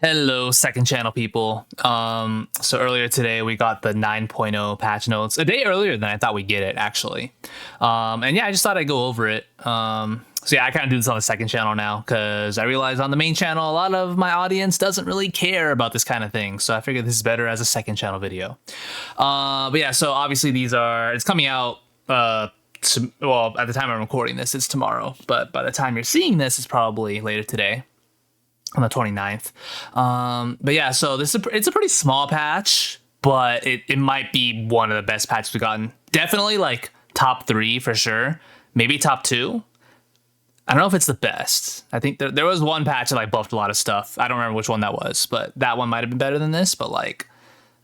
Hello, second channel people. So earlier today we got the 9.0 patch notes a day earlier than I thought we'd get it actually. And yeah, I just thought I'd go over it. So yeah, I kind of do this on the second channel now because I realize on the main channel a lot of my audience doesn't really care about this kind of thing. So I figured this is better as a second channel video. But yeah, so obviously it's coming out. Well, at the time I'm recording this, it's tomorrow. But by the time you're seeing this, it's probably later today, on the 29th. But yeah, so it's a pretty small patch, but it might be one of the best patches we've gotten. Definitely like top 3 for sure. Maybe top 2. I don't know if it's the best. I think there was one patch that like buffed a lot of stuff. I don't remember which one that was, but that one might have been better than this. But like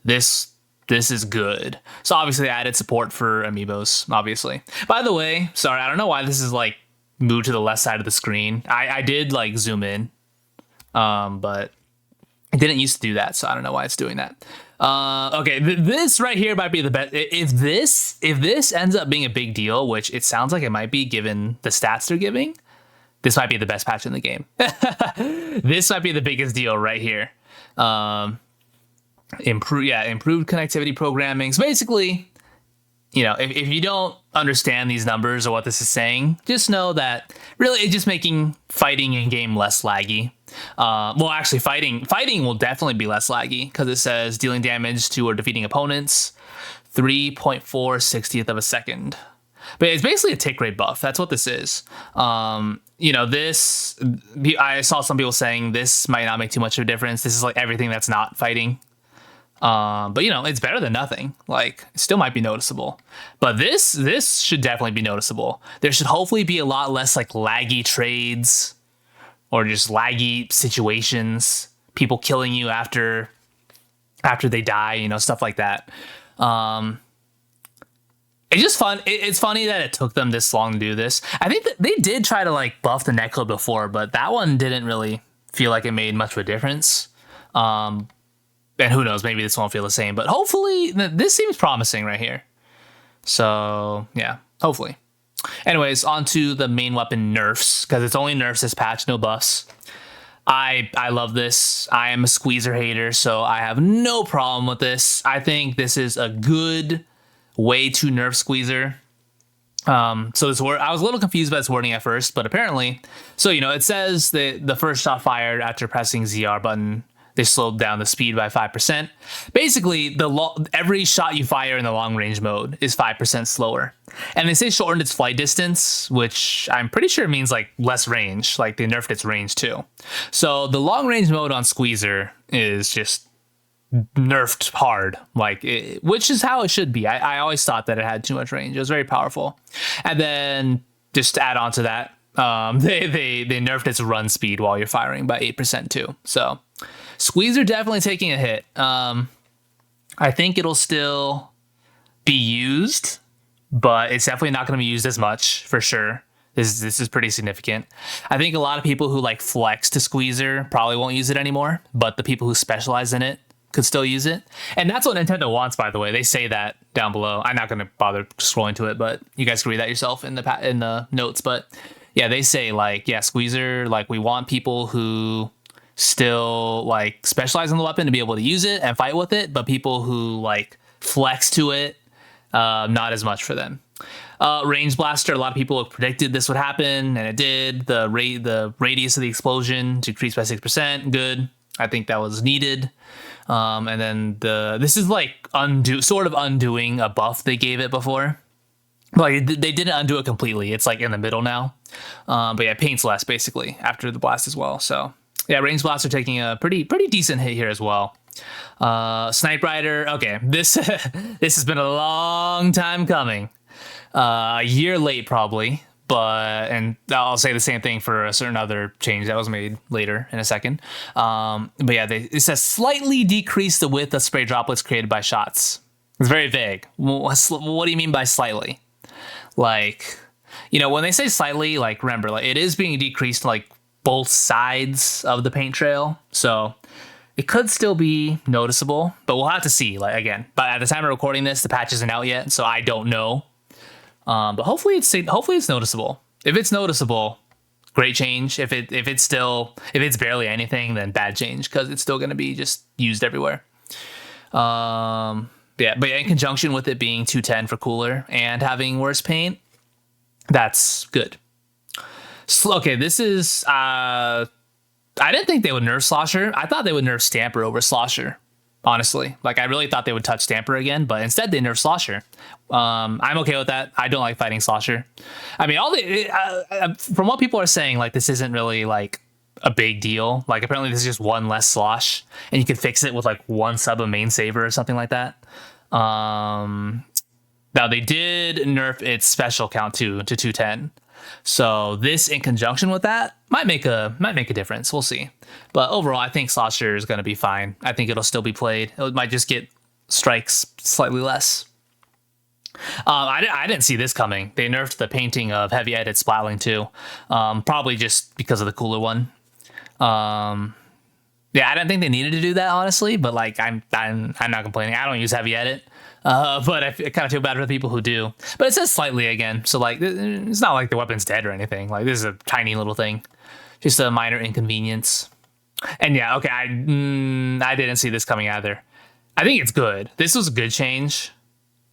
this is good. So obviously I added support for amiibos, obviously. By the way, sorry, I don't know why this is like moved to the left side of the screen. I did like zoom in. But it didn't used to do that, so I don't know why it's doing that. Okay, this right here might be the best. If this ends up being a big deal, which it sounds like it might be given the stats they're giving, this might be the best patch in the game. This might be the biggest deal right here. Improved connectivity programming. So basically, you know, if you don't understand these numbers or what this is saying, just know that really it's just making fighting in game less laggy. Well, actually, fighting will definitely be less laggy because it says dealing damage to or defeating opponents 3.4/60th of a second. But it's basically a tick rate buff. That's what this is. You know, I saw some people saying this might not make too much of a difference. This is like everything that's not fighting. But you know, it's better than nothing. Like, it still might be noticeable. But this should definitely be noticeable. There should hopefully be a lot less like laggy trades or just laggy situations, people killing you after they die, you know, stuff like that. It's just fun. It's funny that it took them this long to do this. I think that they did try to like buff the netcode before, but that one didn't really feel like it made much of a difference. And who knows, maybe this won't feel the same, but hopefully this seems promising right here. So yeah, hopefully. Anyways, on to the main weapon nerfs, because it's only nerfs this patch, no buffs. I love this. I am a squeezer hater, so I have no problem with this. I think this is a good way to nerf squeezer. So this word, I was a little confused by this wording at first, but apparently, so you know, it says that the first shot fired after pressing ZR button, they slowed down the speed by 5%. Basically, every shot you fire in the long range mode is 5% slower. And they say shortened its flight distance, which I'm pretty sure means like less range. Like they nerfed its range too. So the long range mode on Squeezer is just nerfed hard, which is how it should be. I always thought that it had too much range. It was very powerful. And then just to add on to that, they nerfed its run speed while you're firing by 8% too. So Squeezer definitely taking a hit. I think it'll still be used, but it's definitely not going to be used as much for sure. This is pretty significant. I think a lot of people who like flex to Squeezer probably won't use it anymore, but the people who specialize in it could still use it. And that's what Nintendo wants, by the way. They say that down below. I'm not going to bother scrolling to it, but you guys can read that yourself in the notes. But yeah, they say like, yeah, Squeezer, like we want people who still like specialize in the weapon to be able to use it and fight with it, but people who like flex to it, not as much for them. Range blaster, a lot of people have predicted this would happen, and it did. The radius of the explosion decreased by 6%. Good. I think that was needed. And then this is like undoing a buff they gave it before. Like they didn't undo it completely. It's like in the middle now. But yeah, paints less basically after the blast as well. So yeah, range blaster taking a pretty decent hit here as well. Snipe Rider. Okay, this has been a long time coming. A year late probably, and I'll say the same thing for a certain other change that was made later in a second. But yeah, it says slightly decrease the width of spray droplets created by shots. It's very vague. What do you mean by slightly? Like, you know, when they say slightly, like remember, like it is being decreased like both sides of the paint trail, so it could still be noticeable, but we'll have to see. Like again, but at the time of recording this, the patch isn't out yet, so I don't know. But hopefully it's noticeable. If it's noticeable, great change. If it's barely anything, then bad change because it's still going to be just used everywhere. Yeah, but in conjunction with it being 210 for cooler and having worse paint, that's good. So, okay, this is I didn't think they would nerf Slosher. I thought they would nerf Stamper over Slosher. Honestly, like I really thought they would touch Stamper again, but instead they nerf Slosher. I'm okay with that. I don't like fighting Slosher. I mean, from what people are saying, like this isn't really like a big deal. Like apparently this is just one less slosh, and you can fix it with like one sub of main saver or something like that. Now they did nerf its special count to 210. So this in conjunction with that might make a difference. We'll see. But overall, I think Slosher is going to be fine. I think it'll still be played. It might just get strikes slightly less. I didn't see this coming. They nerfed the painting of Heavy Edit Splatling too. Probably just because of the cooler one. Yeah, I didn't think they needed to do that honestly, but like I'm not complaining. I don't use Heavy Edit. But I kind of feel bad for the people who do. But it says slightly again, so like it's not like the weapon's dead or anything. Like this is a tiny little thing, just a minor inconvenience. And yeah, okay, I didn't see this coming either. I think it's good. This was a good change.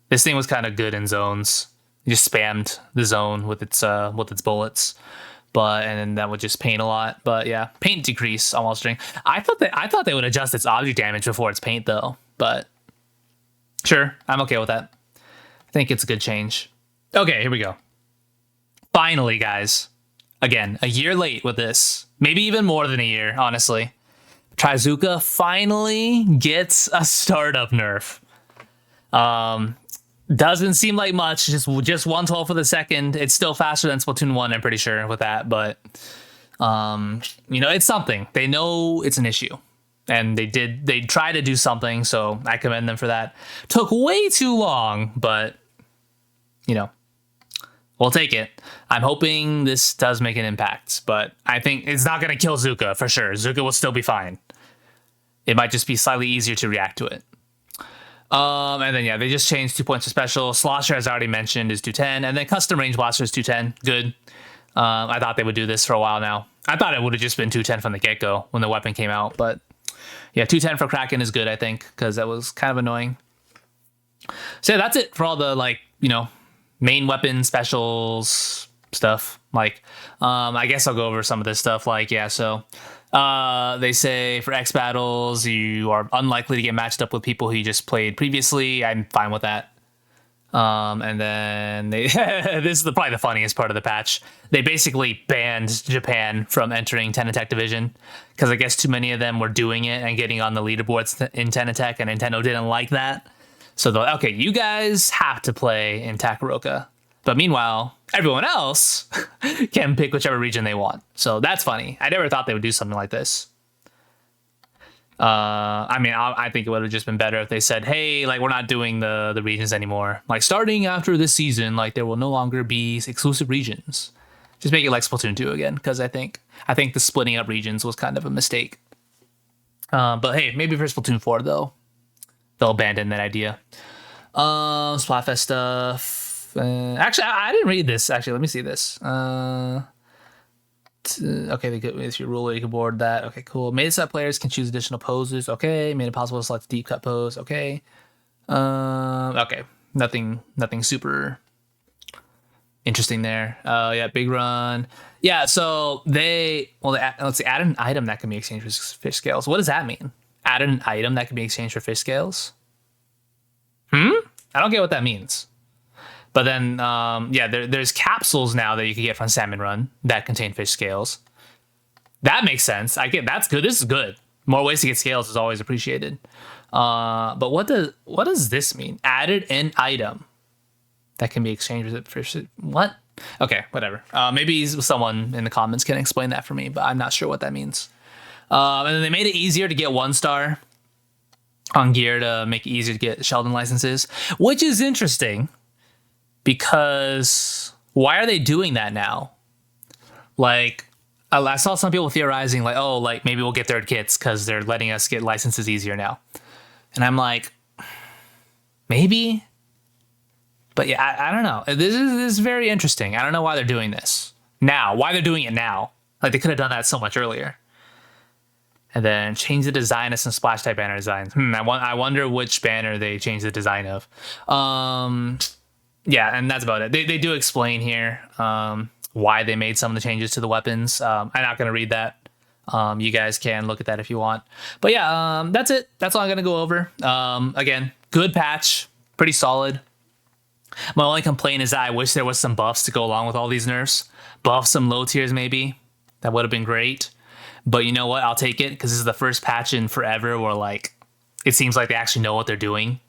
This thing was kind of good in zones. You just spammed the zone with its bullets, and then that would just paint a lot. But yeah, paint decrease almost string. I thought they would adjust its object damage before its paint though, but. Sure, I'm okay with that. I think it's a good change. Okay, here we go. Finally, guys. Again, a year late with this. Maybe even more than a year, honestly. Trizuka finally gets a startup nerf. Doesn't seem like much, just 112 for the second. It's still faster than Splatoon 1, I'm pretty sure, with that, but it's something. They know it's an issue. And they try to do something, so I commend them for that. Took way too long, but, we'll take it. I'm hoping this does make an impact, but I think it's not going to kill Zuka, for sure. Zuka will still be fine. It might just be slightly easier to react to it. And then, yeah, they just changed 2 points to special. Slosher, as I already mentioned, is 210, and then Custom Range Blaster is 210. Good. I thought they would do this for a while now. I thought it would have just been 210 from the get-go when the weapon came out, but... yeah, 210 for Kraken is good, I think, because that was kind of annoying. So yeah, that's it for all the main weapon specials stuff. Like, I guess I'll go over some of this stuff. Like, yeah, so they say for X battles you are unlikely to get matched up with people who you just played previously. I'm fine with that. And then they this is probably the funniest part of the patch. They basically banned Japan from entering Ten Attack Division because I guess too many of them were doing it and getting on the leaderboards in Ten Attack, and Nintendo didn't like that. So they're like, okay, you guys have to play in Takaroka, but meanwhile, everyone else can pick whichever region they want. So that's funny. I never thought they would do something like this. I think it would have just been better if they said, hey, like, we're not doing the regions anymore. Like, starting after this season, like, there will no longer be exclusive regions. Just make it like Splatoon 2 again, because I think the splitting up regions was kind of a mistake. But hey, maybe for Splatoon 4, though, they'll abandon that idea. Splatfest stuff. Actually, I didn't read this. Actually, let me see this. Okay, if you ruler, you can board that. Okay, cool. Meta set players can choose additional poses. Okay, made it possible to select the deep cut pose. Okay. Okay, nothing super interesting there. Yeah, big run. Yeah, so let's see, add an item that can be exchanged for fish scales. What does that mean? Add an item that can be exchanged for fish scales? I don't get what that means. But then, there's capsules now that you can get from Salmon Run that contain fish scales. That makes sense. That's good. This is good. More ways to get scales is always appreciated. But what does this mean? Added an item that can be exchanged with fish. What? Okay, whatever. Maybe someone in the comments can explain that for me, but I'm not sure what that means. And then they made it easier to get 1-star on gear to make it easier to get Sheldon licenses, which is interesting. Because why are they doing that now? Like, I saw some people theorizing, like, oh, like, maybe we'll get third kits because they're letting us get licenses easier now. And I'm like, maybe? But yeah, I don't know. This is very interesting. I don't know why they're doing this. now. Why they're doing it now? Like they could have done that so much earlier. And then change the design of some splash type banner designs. I wonder which banner they changed the design of. Yeah, and that's about it. They do explain here why they made some of the changes to the weapons. I'm not going to read that. You guys can look at that if you want. But yeah, that's it. That's all I'm going to go over. Again, good patch. Pretty solid. My only complaint is that I wish there was some buffs to go along with all these nerfs. Buff some low tiers maybe. That would have been great. But you know what? I'll take it because this is the first patch in forever where like it seems like they actually know what they're doing.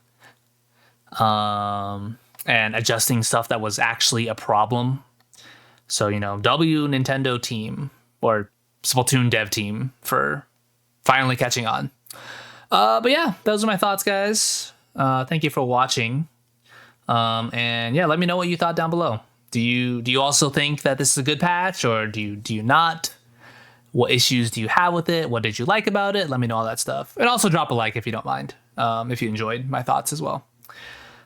And adjusting stuff that was actually a problem. So, you know, W Nintendo team or Splatoon dev team for finally catching on. But yeah, those are my thoughts, guys. Thank you for watching. And yeah, let me know what you thought down below. Do you also think that this is a good patch, or do you not? What issues do you have with it? What did you like about it? Let me know all that stuff. And also drop a like if you don't mind, if you enjoyed my thoughts as well.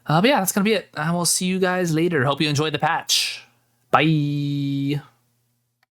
But yeah, that's going to be it. I will see you guys later. Hope you enjoyed the patch. Bye.